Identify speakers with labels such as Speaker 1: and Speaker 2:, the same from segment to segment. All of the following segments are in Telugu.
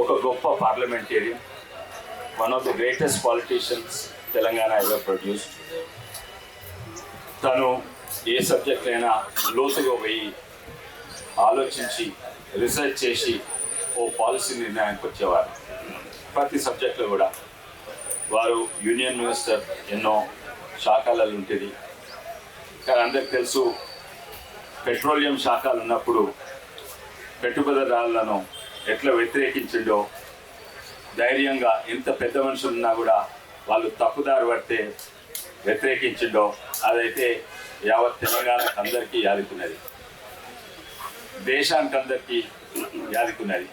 Speaker 1: ఒక గొప్ప parliamentarian, one of the greatest politicians Telangana ever produced. తను ఏ సబ్జెక్ట్ అయినా లోతుగా పోయి ఆలోచించి రీసెర్చ్ చేసి ఓ పాలసీ నిర్ణయానికి వచ్చేవారు. ప్రతి సబ్జెక్టులో కూడా వారు యూనియన్ మినిస్టర్ ఎన్నో శాఖలలో ఉంటుంది. కానీ అందరికి తెలుసు, పెట్రోలియం శాఖలు ఉన్నప్పుడు పెట్టుబడిదారులను ఎట్లా వ్యతిరేకించిండో, ధైర్యంగా ఎంత పెద్ద మనుషులు ఉన్నా కూడా వాళ్ళు తప్పుదారి పడితే వ్యతిరేకించిండో, అదైతే యావత్ తెలంగాణకు అందరికీ యాదుకున్నది, దేశానికి అందరికీ యాదుకున్నది.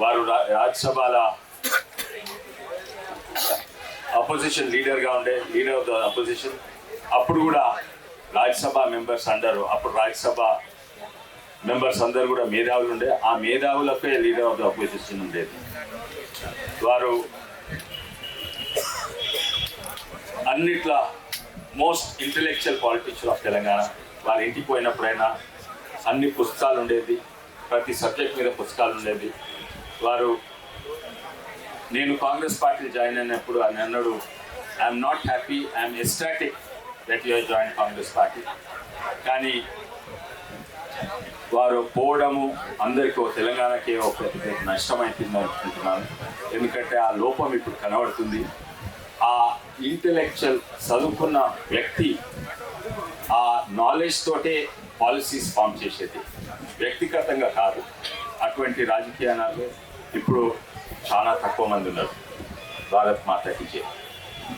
Speaker 1: వారు రాజ్యసభలో అపోజిషన్ లీడర్గా ఉండే, లీడర్ ఆఫ్ ద అపోజిషన్. అప్పుడు కూడా రాజ్యసభ మెంబర్స్ అందరూ, అప్పుడు రాజ్యసభ మెంబర్స్ అందరూ కూడా మేధావులు ఉండే. ఆ మేధావులకే లీడర్ ఆఫ్ ద అపోజిషన్ ఉండేది. వారు అన్నిట్లా most intellectual politician of Telangana. వారి ఇంటికి పోయినప్పుడైనా అన్ని పుస్తకాలు ఉండేది, ప్రతి సబ్జెక్ట్ మీద పుస్తకాలు ఉండేది. వారు నేను కాంగ్రెస్ పార్టీ జాయిన్ అయినప్పుడు అని అన్నాడు, I'm not happy, I'm ecstatic that you have join Congress party. కానీ వారు పోవడము అందరికీ తెలంగాణకి ఒక పెద్ద నష్టమైంది అనుకుంటున్నాను. ఎందుకంటే ఆ లోపం ఇప్పుడు కనబడుతుంది. ఆ ఇంటెలెక్చువల్ చదువుకున్న వ్యక్తి ఆ నాలెడ్జ్ తోటే పాలసీస్ ఫామ్ చేసేది, వ్యక్తిగతంగా కాదు. అటువంటి రాజకీయాలు ఇప్పుడు చాలా తక్కువ మంది ఉన్నారు. భారత్ మాతకి జై.